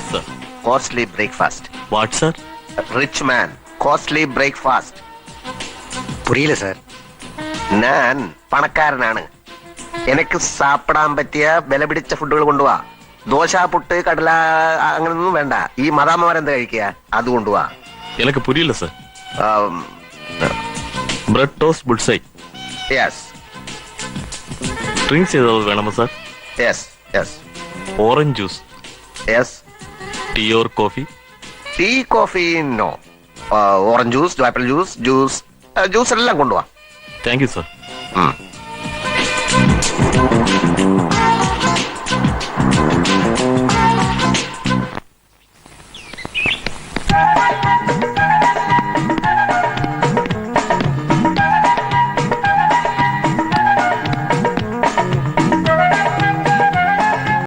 Yes sir. Costly breakfast. What sir? Rich man costly breakfast. പുരിയില്ല sir. ഞാൻ പണക്കാരനാണ്. എനിക്ക് സാപ്പിടാൻ പറ്റിയ വില പിടിച്ച ഫുഡുകൾ കൊണ്ടുപോവാ. ദോശ, പുട്ട്, കടല അങ്ങനൊന്നും വേണ്ട. ഈ മദാമ്മമാരെന്താ കഴിക്കുക, അത് കൊണ്ടുപോവാ. എനിക്ക് പുരിയില്ല sir. Bread toast bullseye. Yes drinks ചെയ്തത് വേണമോ sir? Yes yes orange juice. Yes. Tea or coffee? Tea, coffee no. Orange juice, apple juice, juice എല്ലാം കൊണ്ടുപോവാ. Thank you sir.